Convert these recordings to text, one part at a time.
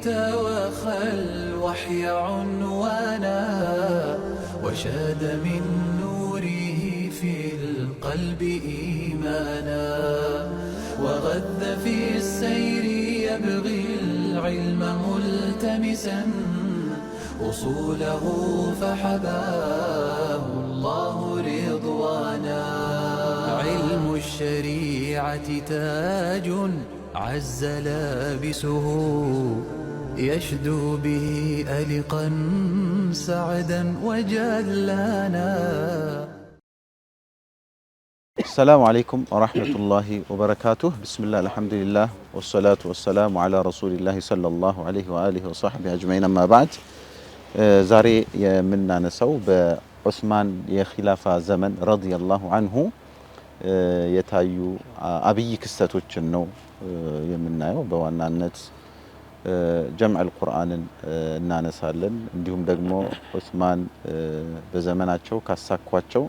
توخى الوحي عنوانا وشاد من نوره في القلب إيمانا وغذ في السير يبغي العلم ملتمسا أصوله فحباه الله رضوانا علم الشريعة تاج عز لابسه يشدو به ألقا سعدا وجلانا. السلام عليكم ورحمة الله وبركاته. بسم الله الحمد لله والصلاة والسلام على رسول الله صلى الله عليه وآله وصحبه أجمعين. أما بعد ዛሬ የምናነሳው በዑስማን የኺላፋ ዘመን ረዲየላሁ አንሁ የታዩ አብይ ክስተቶችን ነው የምናየው። በዋናነት ጀምዕ ቁርአንን እናነሳለን። እንዲሁም ደግሞ ዑስማን በዘመናቸው ካሳኳቸው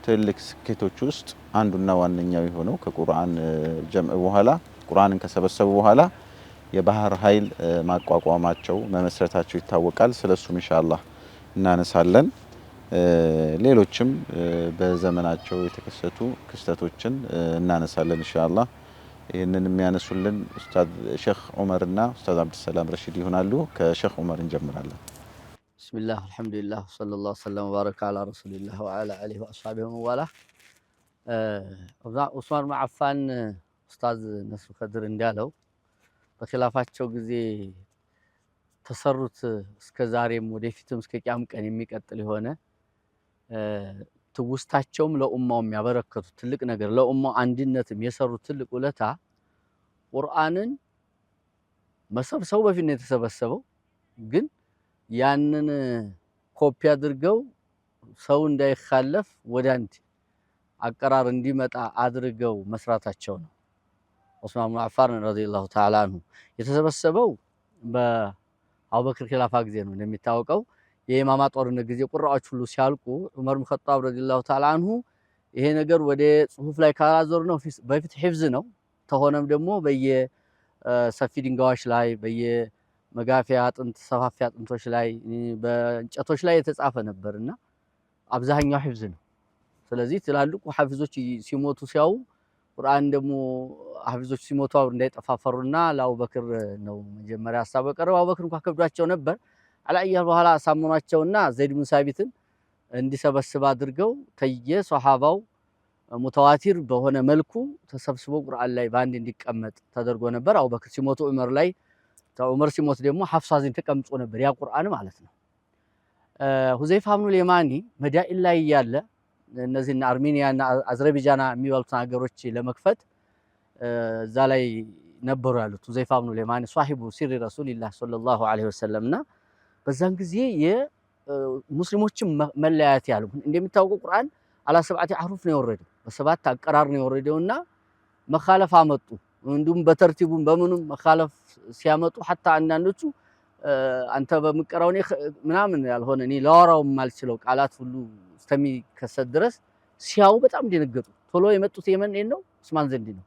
ትልቅ ስኬቶች ውስጥ አንዱና ዋነኛው የሆነው ከቁርአን ጀምዕ በኋላ ቁርአንን ከሰበሰቡ በኋላ የባህር ኃይል ማቋቋማቸው መመስረታቸው ይታወቃል። ስለሱም ኢንሻአላህ እናነሳለን። ሌሎችም በዘመናቸው የተከሰቱ ክስተቶችን እናነሳለን ኢንሻአላህ። ይህንን የሚያነሱልን ኡስታዝ ሼክ ዑመርና ኡስታዝ አብዱሰላም ረሺድ ይሆናሉ። ከሼክ ዑመር እንጀምራለን። ቢስሚላህ አልሐምዱሊላህ ወሰለላሁ ወሰለም ወባረከ ዐላ ረሱሊላህ ወዐላ አሊሂ ወአስሐቢሂ ወመዋላ። ዑስማን ብን አፋን ኡስታዝ ነስሩ ከድር እንዳለው በኺላፋቸው ጊዜ ተሰሩት እስከ ዛሬም ወደፊትም እስከ ቂያም ቀን የሚቀጥል የሆነ ትውስታቸውም ለኡማው የሚያበረከቱት ትልቅ ነገር ለኡማው አንድነትም የሰሩት ትልቅ ውለታ ቁርአንን መሰብሰቡ በፊት ነው የተሰበሰበው፣ ግን ያንን ኮፒ አድርገው ሰው እንዳይखाለፍ ወደ አንድ አቀራር እንዲመጣ አድርገው መስራታቸው ነው። ዑስማን ብን አፋን ረዲየላሁ ተዓላ አንሁ የተሰበሰበው በአቡበክር ኺላፋ ጊዜ ነው። እንደሚታወቀው የኢማማ ጦርነት ጊዜ ቁርአዎች ሁሉ ሲያልቁ ዑመር ብን ኸጣብ ረዲየላሁ ተዓላ አንሁ ይሄ ነገር ወደ ጽሁፍ ላይ ካላዞር ነው በፊት ሒፍዝ ነው ተሆነም ደግሞ በየሰፊ ድንጋዮች ላይ በየመጋፊያ አጥንት ሰፋፊ አጥንቶች ላይ በእንጨቶች ላይ የተጻፈ ነበርና አብዛኛው ሒፍዝ ነው። ስለዚህ ትላልቁ ሐፊዞች ሲሞቱ ሲያው ቁርአን ደግሞ ሐፊዞች ሲሞቱ አብረው እንዳይጠፋፈሩና ለአቡበክር ነው መጀመሪያ ሐሳብ ቀረበ። አቡበክር እንኳን ከብዷቸው ነበር። አላየህ በኋላ አሳመኗቸውና ዘይድ ብን ሳቢትን እንዲሰበስብ አድርገው ከየሷሃባው ሙተዋቲር በሆነ መልኩ ተሰብስቦ ቁርአን ላይ በአንድ እንዲቀመጥ ተደርጎ ነበር። አቡበክር ሲሞቱ ዑመር ሲሞት ደግሞ ሐፍሳ ዘንድ ተቀምጦ ነበር ያ ቁርአን ማለት ነው። ሁዘይፋ ብኑል የማኒ መዳኢን ላይ ያለ እነዚህና አርሜኒያና አዘርባይጃን የሚባሉትን ሀገሮች ለመክፈት እዛ ላይ ነበሩ ያሉት ሁዘይፋ ብኑል የማኒ ሷሂቡ ሲሪ ረሱልላህ ሰለላሁ ዐለይሂ ወሰለምና በዛን ጊዜ የሙስሊሞችን መለያየት ያለው እንደሚታወቀው ቁርአን አላ ሰብዓቲ አህሩፍ ነው የወረደው፣ በሰባት አቀራር ነው የወረደውና መኻለፍ አመጡ። እንዲሁም በተርቲቡም በምኑም መኻለፍ ሲያመጡ ሐታ አንዳንዶቹ አንተ በመቀራው ምናምን ያልሆነ እኔ ለወራው ማልችለው ቃላት ሁሉ እስከሚከሰት ድረስ ሲያው በጣም ደነገጡ። ቶሎ የመጡት የመን ነው ዑስማን ዘንድ ነው።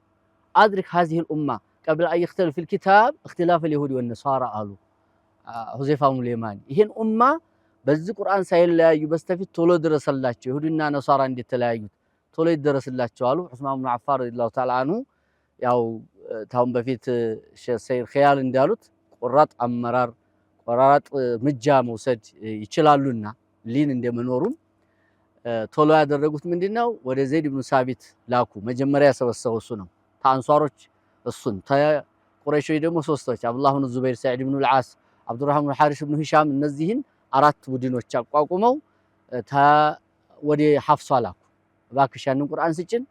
አድሪክ هذه الامه قبل ان يختلف في الكتاب اختلاف اليهود والنصارى አሉ ሁዘይፋ ብኑል የማኒ። ይሄን ኡማ በዚህ ቁርአን ሳይለያዩ በስተፊት ቶሎ ድረሰላቸው ይሁድና ነሳራ እንደተለያዩት ቶሎ ይደረስላቸው አሉ። ዑስማን ብን አፋን ረዲየላሁ ተዓላ አንሁ ያው ታውን በፊት ሰይድ ኺያል እንዳሉት ቆራጥ አመራር ቆራጥ ምጃ መውሰድ ይችላሉና ሊን እንደመኖሩም ቶሎ ያደረጉት ምንድነው ወደ ዘይድ ብን ሳቢት ላኩ። መጀመሪያ ያሰበሰበው እሱ ነው። ታንሷሮች እሱን ተቁረይሾች ደግሞ ሶስቶች አብዱላህ ብን ዙበይር፣ ሰዒድ ብን አልዓስ፣ አብዱራህማን ብን ሐሪስ ብን ሂሻም እነዚህን አራት ቡድኖች አቋቁመው ወደ ሐፍሷ ላኩ። እባክሽ ያንን ቁርአን ስጭን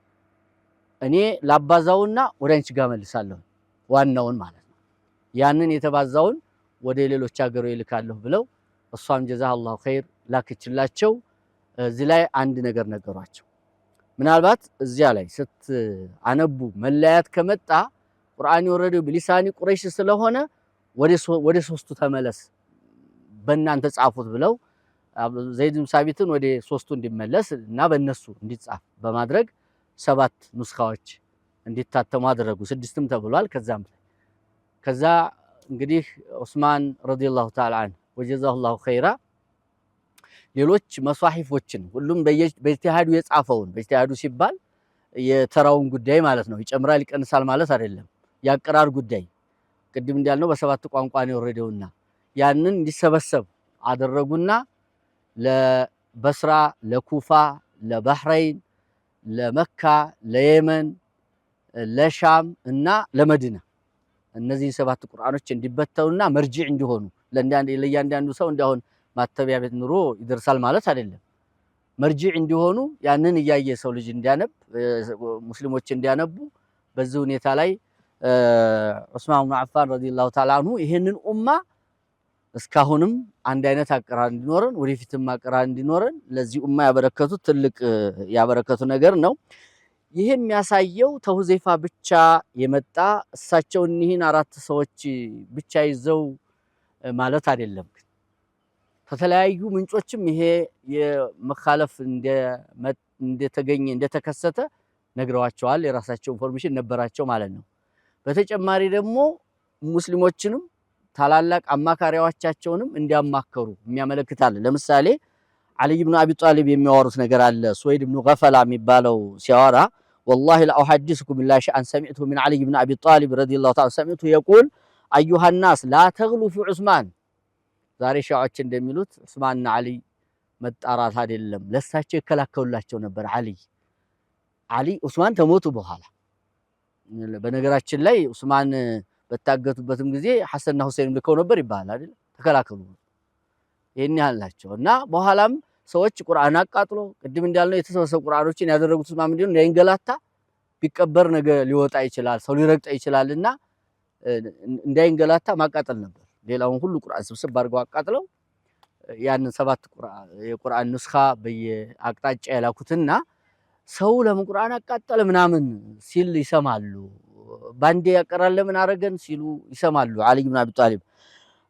እኔ ላባዛውና ወደ አንቺ ጋር መልሳለሁ ዋናውን ማለት ነው። ያንን የተባዛውን ወደ ሌሎች ሀገሮች ይልካለሁ ብለው እሷም ጀዛሃላሁ ኸይር ላክችላቸው። እዚህ ላይ አንድ ነገር ነገሯቸው። ምናልባት እዚያ ላይ ስትአነቡ መለያት ከመጣ ቁርአን የወረደው በሊሳኒ ቁረይሽ ስለሆነ ወደ ሶስቱ ተመለስ በእናንተ ጻፉት ብለው ዘይድ ብን ሳቢትን ወደ ሶስቱ እንዲመለስ እና በእነሱ እንዲጻፍ በማድረግ 7 ኑስኻዎች እንዲታተሙ አደረጉ። 6ም ተብሏል። ከዛ እንግዲህ ዑስማን ረዲየላሁ ተዓላ ዐንሁ ወጀዛሁላሁ ኸይራ ሌሎች መሷሂፎችን ሁሉም በኢጅቲሃዱ የጻፈውን በኢጅቲሃዱ ሲባል የተራውን ጉዳይ ማለት ነው። ይጨምራል ይቀንሳል ማለት አይደለም። ያቀራር ጉዳይ ቅድም እንዳልነው በሰባት ቋንቋ ነው የወረደውና ያንን እንዲሰበሰብ አደረጉና ለበስራ፣ ለኩፋ፣ ለባህረይን፣ ለመካ፣ ለየመን፣ ለሻም እና ለመዲና እነዚህ ሰባት ቁርአኖች እንዲበተውና መርጂዕ እንዲሆኑ ለእያንዳንዱ ሰው እንዳሁን ማተቢያ ቤት ኑሮ ይደርሳል ማለት አይደለም። መርጂዕ እንዲሆኑ ያንን እያየ ሰው ልጅ እንዲያነብ ሙስሊሞች እንዲያነቡ በዚህ ሁኔታ ላይ ዑስማን ኢብኑ አፋን ረዲየላሁ ተዓላ አንሁ ይሄንን ኡማ እስካሁንም አንድ አይነት አቀራር እንዲኖረን ወደፊትም አቀራር እንዲኖረን ለዚህ ኡማ ያበረከቱት ትልቅ ያበረከቱ ነገር ነው። ይሄ የሚያሳየው ተሁዘይፋ ብቻ የመጣ እሳቸው እኒህን አራት ሰዎች ብቻ ይዘው ማለት አይደለም። ከተለያዩ ምንጮችም ይሄ የመኻለፍ እንደተገኘ እንደተከሰተ ነግረዋቸዋል። የራሳቸው ኢንፎርሜሽን ነበራቸው ማለት ነው። በተጨማሪ ደግሞ ሙስሊሞችንም ታላላቅ አማካሪዎቻቸውንም እንዲያማከሩ የሚያመለክታል። ለምሳሌ አልይ ኢብኑ አቢ ጣሊብ የሚያወሩት ነገር አለ። ሱወይድ ኢብኑ ገፈላ የሚባለው ሲያወራ ወላሂ ለአሐዲስኩም ላ ሸአን ሰሚዕቱ ሚን አልይ ኢብኑ አቢ ጣሊብ ረዲየላሁ ተዓላ ሰሚዕቱ የቁል አዩሃ ናስ ላ ተግሉ ፊ ዑስማን። ዛሬ ሺዓዎች እንደሚሉት ዑስማንና አሊ መጣራት አይደለም፣ ለሳቸው ይከላከሉላቸው ነበር። አሊ ዑስማን ተሞቱ በኋላ በነገራችን ላይ ዑስማን በታገቱበትም ጊዜ ሐሰንና ሁሴን ልከው ነበር ይባላል አይደል? ተከላከሉ ይሄን ያህላቸው እና በኋላም ሰዎች ቁርአን አቃጥሎ ቅድም እንዳልነው የተሰበሰቡ ቁርአኖችን ያደረጉት ዑስማን ምንድነው እንዳይንገላታ ቢቀበር ነገ ሊወጣ ይችላል፣ ሰው ሊረግጠው ይችላልና እንዳይንገላታ ማቃጠል ነበር። ሌላውን ሁሉ ቁርአን ስብስብ አድርገው አቃጥለው ያንን ሰባት የቁርአን ንስኻ በየአቅጣጫ ያላኩትና ሰው ለምን ቁርአን አቃጠለ ምናምን ሲል ይሰማሉ። ባንዴ ያቀራል ለምን አረገን ሲሉ ይሰማሉ። አሊ ኢብኑ አቢ ጣሊብ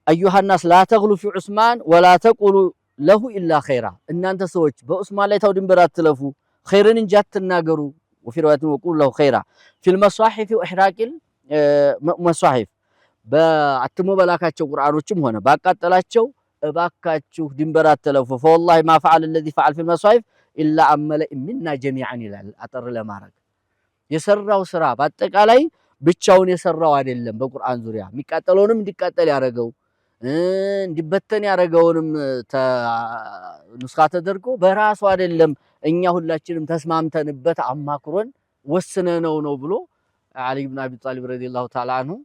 አዩሃ ናስ ላ ተግሉ ፊ ዑስማን ወላ ተቁሉ ለሁ ኢላ ኸይራ፣ እናንተ ሰዎች በዑስማን ላይ ታው ድንበር አትለፉ፣ ኸይርን እንጂ አትናገሩ። ወፊ ሪዋያቲን ወቁሉ ለሁ ኸይራ ፊል መሷሒፍ ወኢሕራቂል መሷሒፍ፣ በአትሞ በላካቸው ቁርአኖችም ሆነ ባቃጠላቸው እባካችሁ ድንበር አትለፉ። ፈወላሂ ማ ፈዐለ الذي فعل في المصاحف ኢላ አመለ ሚና ጀሚዓን ይላል። አጠር ለማድረግ የሰራው ስራ በአጠቃላይ ብቻውን የሰራው አይደለም። በቁርአን ዙሪያ የሚቃጠለውንም እንዲቃጠል ያደረገው እንዲበተን ያደረገውንም ንስኻ ተደርጎ በራሱ አይደለም፣ እኛ ሁላችንም ተስማምተንበት አማክሮን ወስነነው ነው ብሎ አሊ ኢብኑ አቢ ጣሊብ ረዲየላሁ ተዓላ አንሁ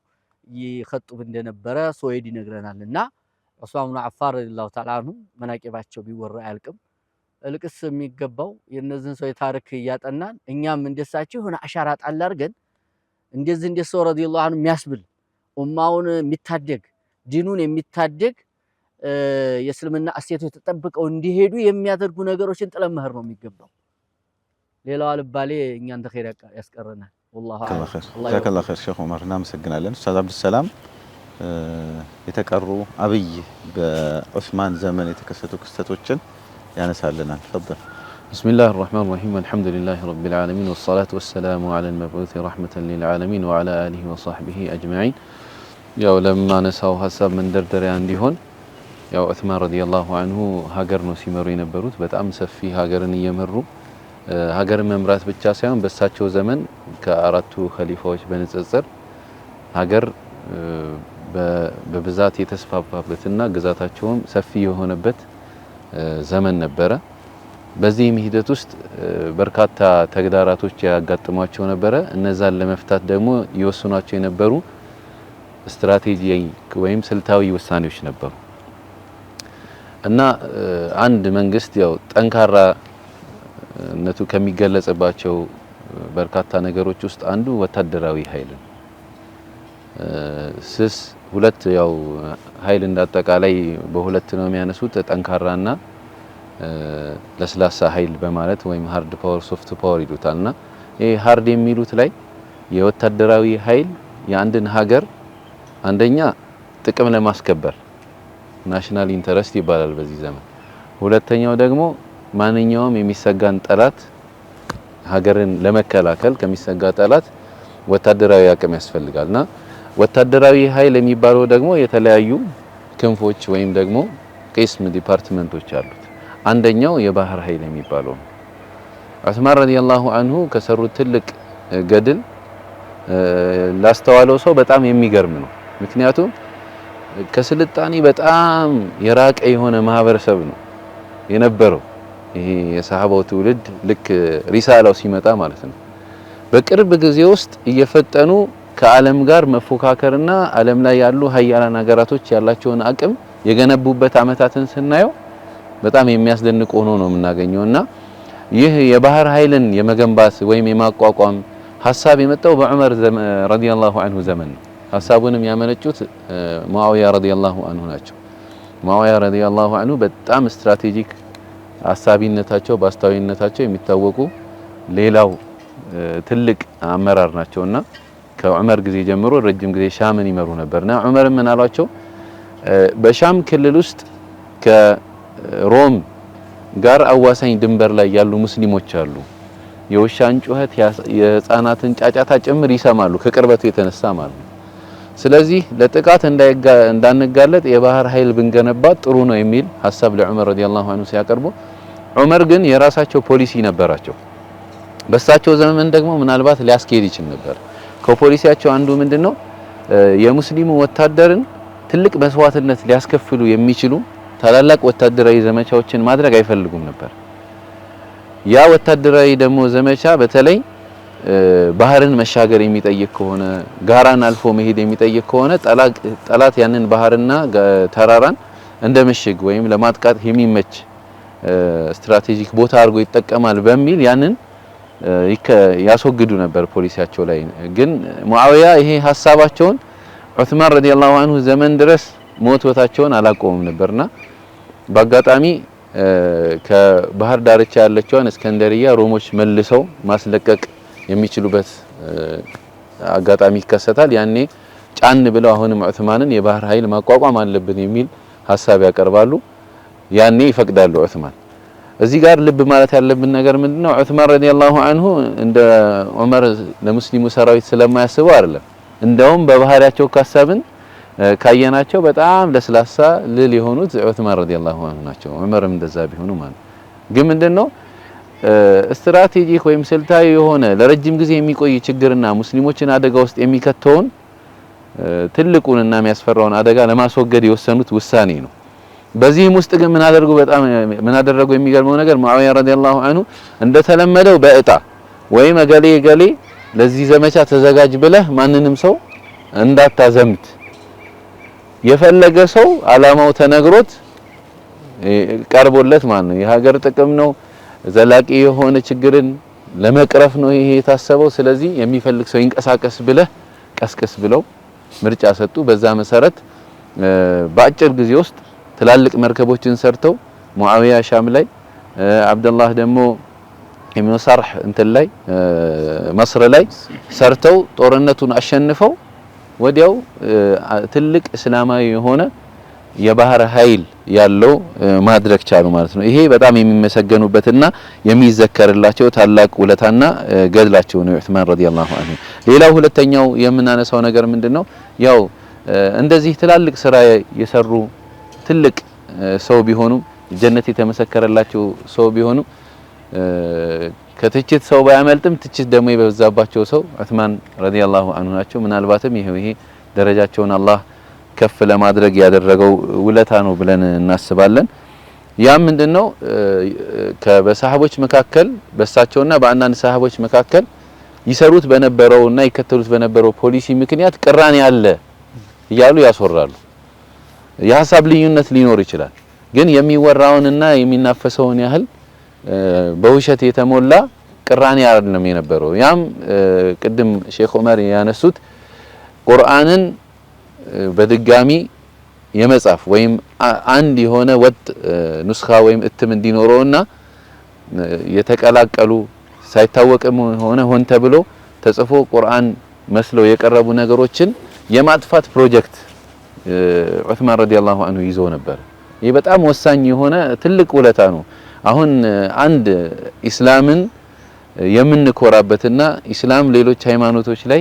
ይኸጥብ እንደነበረ ሱወይድ ይነግረናልና ዑስማን ኢብኑ አፋን ረዲየላሁ ተዓላ አንሁ መናቂባቸው ቢወራ አያልቅም። እልቅስ የሚገባው የነዚህን ሰው ታሪክ እያጠናን እኛም እንደሳቸው የሆነ አሻራ ጣል አድርገን እንደዚህ እንደሰው ረዲየላሁ ዐንሁ የሚያስብል ኡማውን የሚታደግ ዲኑን የሚታደግ የእስልምና እሴቶች ተጠብቀው እንዲሄዱ የሚያደርጉ ነገሮችን ጥለን መሄድ ነው የሚገባው። ሌላው አልባሌ እኛን ተኸይር ያስቀረናል። والله ጀዛከላሁ ኸይር ሼህ ዑመር እናመሰግናለን። ኡስታዝ አብዱሰላም የተቀሩ አብይ በዑስማን ዘመን የተከሰቱ ክስተቶችን ያነሳልናል። ተፈضل بسم الله الرحمن الرحيم الحمد لله رب العالمين والصلاة والسلام على المبعوث رحمة للعالمين وعلى آله وصحبه أجمعين ያው ለማነሳው ሐሳብ መንደርደሪያ እንዲሆን ያው ዑስማን ረዲየላሁ ዐንሁ ሀገር ነው ሲመሩ የነበሩት። በጣም ሰፊ ሀገርን እየመሩ ሀገርን መምራት ብቻ ሳይሆን በሳቸው ዘመን ከአራቱ ኸሊፋዎች በንጽጽር ሀገር በብዛት የተስፋፋበትና ግዛታቸውም ሰፊ የሆነበት ዘመን ነበረ። በዚህም ሂደት ውስጥ በርካታ ተግዳራቶች ያጋጥሟቸው ነበረ። እነዛን ለመፍታት ደግሞ ይወስኗቸው የነበሩ ስትራቴጂያዊ ወይም ስልታዊ ውሳኔዎች ነበሩ እና አንድ መንግስት ያው ጠንካራነቱ ከሚገለጽባቸው በርካታ ነገሮች ውስጥ አንዱ ወታደራዊ ኃይል ነው። ስስ ሁለት ያው ኃይል እንዳጠቃላይ በሁለት ነው የሚያነሱት፣ ጠንካራና ለስላሳ ኃይል በማለት ወይም ሃርድ ፓወር ሶፍት ፓወር ይሉታልና ይሄ ሃርድ የሚሉት ላይ የወታደራዊ ኃይል የአንድን ሀገር አንደኛ ጥቅም ለማስከበር ናሽናል ኢንተረስት ይባላል በዚህ ዘመን። ሁለተኛው ደግሞ ማንኛውም የሚሰጋን ጠላት ሀገርን ለመከላከል ከሚሰጋ ጠላት ወታደራዊ አቅም ያስፈልጋልና ወታደራዊ ኃይል የሚባለው ደግሞ የተለያዩ ክንፎች ወይም ደግሞ ቅስም ዲፓርትመንቶች አሉት። አንደኛው የባህር ኃይል የሚባለው ነው። ዑስማን ረዲየላሁ ዐንሁ ከሰሩት ትልቅ ገድል ላስተዋለው ሰው በጣም የሚገርም ነው። ምክንያቱም ከስልጣኔ በጣም የራቀ የሆነ ማህበረሰብ ነው የነበረው። ይሄ የሰሃባው ትውልድ ልክ ሪሳላው ሲመጣ ማለት ነው። በቅርብ ጊዜ ውስጥ እየፈጠኑ ከዓለም ጋር መፎካከርና ዓለም ላይ ያሉ ሀያላን ሀገራቶች ያላቸውን አቅም የገነቡበት አመታትን ስናየው በጣም የሚያስደንቅ ሆኖ ነው የምናገኘውና ይህ የባህር ኃይልን የመገንባት ወይም የማቋቋም ሐሳብ የመጣው በዑመር ረዲየላሁ ዐንሁ ዘመን ነው። ሐሳቡንም ያመነጩት ሙአዊያ ረዲየላሁ ዐንሁ ናቸው። ሙአዊያ ረዲየላሁ ዐንሁ በጣም ስትራቴጂክ አሳቢነታቸው በአስተዋይነታቸው የሚታወቁ ሌላው ትልቅ አመራር ናቸውና ከዑመር ጊዜ ጀምሮ ረጅም ጊዜ ሻምን ይመሩ ነበርና ዑመር ምን አሏቸው? በሻም ክልል ውስጥ ከሮም ጋር አዋሳኝ ድንበር ላይ ያሉ ሙስሊሞች አሉ። የውሻን ጩኸት የህፃናትን ጫጫታ ጭምር ይሰማሉ ከቅርበቱ የተነሳ ማለት ነው። ስለዚህ ለጥቃት እንዳንጋለጥ የባህር ኃይል ብንገነባ ጥሩ ነው የሚል ሐሳብ ለዑመር ረዲየላሁ ዐንሁ ሲያቀርቡ ዑመር ግን የራሳቸው ፖሊሲ ነበራቸው። በሳቸው ዘመን ደግሞ ምናልባት ሊያስኬድ ይችል ነበር። ከፖሊሲያቸው አንዱ ምንድነው የሙስሊሙ ወታደርን ትልቅ መስዋዕትነት ሊያስከፍሉ የሚችሉ ታላላቅ ወታደራዊ ዘመቻዎችን ማድረግ አይፈልጉም ነበር። ያ ወታደራዊ ደግሞ ዘመቻ በተለይ ባህርን መሻገር የሚጠይቅ ከሆነ ጋራን አልፎ መሄድ የሚጠይቅ ከሆነ ጠላት ያንን ባህርና ተራራን እንደ ምሽግ ወይም ለማጥቃት የሚመች ስትራቴጂክ ቦታ አድርጎ ይጠቀማል በሚል ያንን ያስወግዱ ነበር ፖሊሲያቸው ላይ። ግን ሙአዊያ ይሄ ሐሳባቸውን ዑስማን ረዲየላሁ ዐንሁ ዘመን ድረስ ሞቶታቸውን አላቆሙም ነበርና በአጋጣሚ ከባህር ዳርቻ ያለችውን እስከንደሪያ ሮሞች መልሰው ማስለቀቅ የሚችሉበት አጋጣሚ ይከሰታል። ያኔ ጫን ብለው አሁንም ዑስማንን የባህር ኃይል ማቋቋም አለብን የሚል ሐሳብ ያቀርባሉ። ያኔ ይፈቅዳሉ ዑስማን። እዚህ ጋር ልብ ማለት ያለብን ነገር ምንድነው? ዑስማን ረዲየላሁ ዐንሁ እንደ ዑመር ለሙስሊሙ ሰራዊት ስለማያስቡ አይደለም። እንደውም በባህሪያቸው ካሰብን ካየናቸው በጣም ለስላሳ ልል የሆኑት ዑስማን ረዲየላሁ ዐንሁ ናቸው። ዑመርም እንደዛ ቢሆኑ ማለት ግን ምንድነው ስትራቴጂክ ወይም ስልታዊ የሆነ ለረጅም ጊዜ የሚቆይ ችግርና ሙስሊሞችን አደጋ ውስጥ የሚከተውን ትልቁንና የሚያስፈራውን አደጋ ለማስወገድ የወሰኑት ውሳኔ ነው። በዚህም ውስጥ ግን ምን አደረጉ የሚገርመው ነገር ሙአዊያ ረዲየላሁ ዐንሁ እንደተለመደው በእጣ ወይም ገሌ ለዚህ ዘመቻ ተዘጋጅ ብለህ ማንንም ሰው እንዳታዘምት የፈለገ ሰው አላማው ተነግሮት ቀርቦለት ማለት ነው። የሀገር ጥቅም ነው፣ ዘላቂ የሆነ ችግርን ለመቅረፍ ነው ይሄ የታሰበው። ስለዚህ የሚፈልግ ሰው ይንቀሳቀስ ብለህ ቀስቀስ ብለው ምርጫ ሰጡ። በዛ መሰረት በአጭር ጊዜ ውስጥ ትላልቅ መርከቦችን ሰርተው ሙአዊያ ሻም ላይ አብደላህ ደግሞ ኢብኑ ሰርህ እንትን ላይ መስር ላይ ሰርተው ጦርነቱን አሸንፈው ወዲያው ትልቅ እስላማዊ የሆነ የባህር ኃይል ያለው ማድረግ ቻሉ ማለት ነው። ይሄ በጣም የሚመሰገኑበትና የሚዘከርላቸው ታላቅ ውለታና ገድላቸው ነው ዑስማን ረዲየላሁ ዐንሁ። ሌላው ሁለተኛው የምናነሳው ነገር ምንድነው? ያው እንደዚህ ትላልቅ ስራ የሰሩ ትልቅ ሰው ቢሆኑ ጀነት የተመሰከረላቸው ሰው ቢሆኑ ከትችት ሰው ባያመልጥም ትችት ደግሞ የበዛባቸው ሰው ዑስማን ረዲየላሁ ዐንሁ ናቸው። ምናልባትም ይሄ ደረጃቸውን አላህ ከፍ ለማድረግ ያደረገው ውለታ ነው ብለን እናስባለን። ያ ምንድነው በሰሃቦች መካከል በእሳቸውና በአንዳንድ ሰሃቦች መካከል ይሰሩት በነበረውና ይከተሉት በነበረው ፖሊሲ ምክንያት ቅራኔ አለ እያሉ ያስወራሉ። የሐሳብ ልዩነት ሊኖር ይችላል፣ ግን የሚወራውንና የሚናፈሰውን ያህል በውሸት የተሞላ ቅራኔ አይደለም የነበረው። ያም ቅድም ሼክ ዑመር ያነሱት ቁርአንን በድጋሚ የመጻፍ ወይም አንድ የሆነ ወጥ ኑስኻ ወይም እትም እንዲኖረውና የተቀላቀሉ ሳይታወቅም ሆነ ተብሎ ተጽፎ ቁርአን መስለው የቀረቡ ነገሮችን የማጥፋት ፕሮጀክት ዑስማን ረዲየላሁ ዐንሁ ይዞ ነበር። ይህ በጣም ወሳኝ የሆነ ትልቅ ውለታ ነው። አሁን አንድ ኢስላምን የምንኮራበትና ኢስላም ሌሎች ሃይማኖቶች ላይ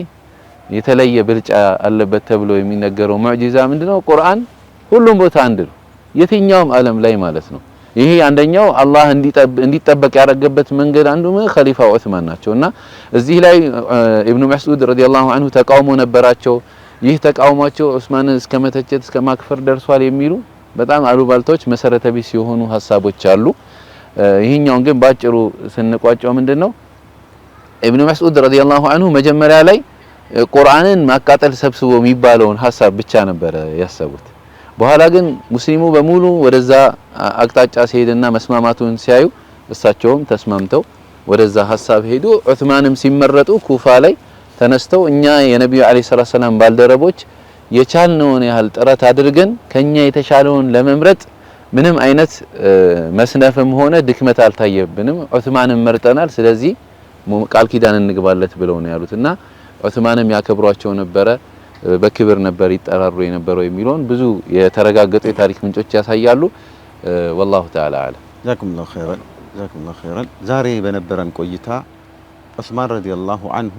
የተለየ ብልጫ አለበት ተብሎ የሚነገረው ሙዕጂዛ ምንድነው? ቁርአን ሁሉም ቦታ አንድ ነው፣ የትኛውም ዓለም ላይ ማለት ነው። ይሄ አንደኛው አላህ እንዲጠበቅ ያደረገበት መንገድ አንዱ ኸሊፋው ዑስማን ናቸውና እዚህ ላይ ኢብኑ መስዑድ ረዲየላሁ ዐንሁ ተቃውሞ ነበራቸው። ይህ ተቃውሟቸው ዑስማንን እስከ መተቸት እስከ ማክፈር ደርሷል የሚሉ በጣም አሉባልታዎች መሰረተ ቢስ የሆኑ ሐሳቦች አሉ። ይሄኛውን ግን ባጭሩ ስንቋጨው ምንድነው ኢብኑ መስዑድ ረዲየላሁ ዐንሁ መጀመሪያ ላይ ቁርአንን ማቃጠል ሰብስቦ የሚባለውን ሐሳብ ብቻ ነበር ያሰቡት። በኋላ ግን ሙስሊሙ በሙሉ ወደዛ አቅጣጫ ሲሄድና መስማማቱን ሲያዩ እሳቸውም ተስማምተው ወደዛ ሐሳብ ሄዱ። ዑስማንም ሲመረጡ ኩፋ ላይ ተነስተው እኛ የነብዩ አለይሂ ሰላም ባልደረቦች የቻልነውን ያህል ጥረት አድርገን ከኛ የተሻለውን ለመምረጥ ምንም አይነት መስነፍም ሆነ ድክመት አልታየብንም፣ ዑስማንን መርጠናል፣ ስለዚህ ቃል ኪዳን እንግባለት ብለው ነው ያሉትና ዑስማንም ያከብሯቸው ነበረ፣ በክብር ነበር ይጠራሩ የነበረው የሚለውን ብዙ የተረጋገጡ የታሪክ ምንጮች ያሳያሉ። والله تعالى اعلم። ጀዛኩሙላሁ ኸይረን። ዛሬ በነበረን ቆይታ ዑስማን ረዲየላሁ ዐንሁ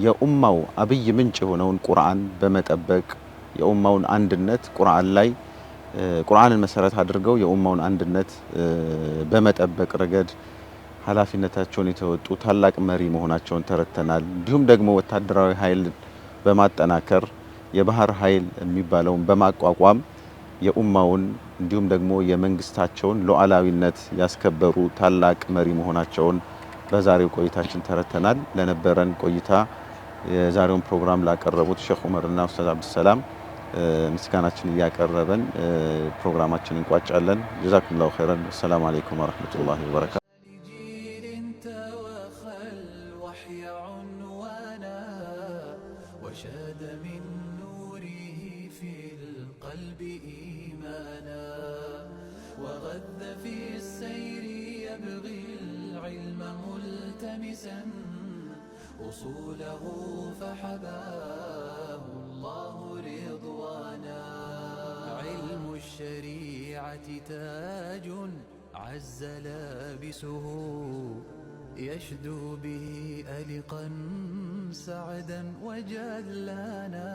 የኡማው አብይ ምንጭ የሆነውን ቁርአን በመጠበቅ የኡማውን አንድነት ቁርአን ላይ ቁርአንን መሰረት አድርገው የኡማውን አንድነት በመጠበቅ ረገድ ኃላፊነታቸውን የተወጡ ታላቅ መሪ መሆናቸውን ተረድተናል። እንዲሁም ደግሞ ወታደራዊ ኃይል በማጠናከር የባህር ኃይል የሚባለውን በማቋቋም የኡማውን እንዲሁም ደግሞ የመንግስታቸውን ሉዓላዊነት ያስከበሩ ታላቅ መሪ መሆናቸውን በዛሬው ቆይታችን ተረድተናል። ለነበረን ቆይታ የዛሬውን ፕሮግራም ላቀረቡት ሼክ ዑመርና ኡስታዝ አብዱሰላም ምስጋናችን እያቀረበን ፕሮግራማችንን እንቋጫለን። ጀዛኩሙላሁ ኸይረን። ሰላም አለይኩም ወራህመቱላሂ ወበረካቱ። وشاد من نوره في القلب إيمانا وغذ في السير يبغي العلم ملتمسا أصوله فحباه الله رضوانا علم الشريعة تاج عز لابسه يشدو به ألقا سعدا وجلانا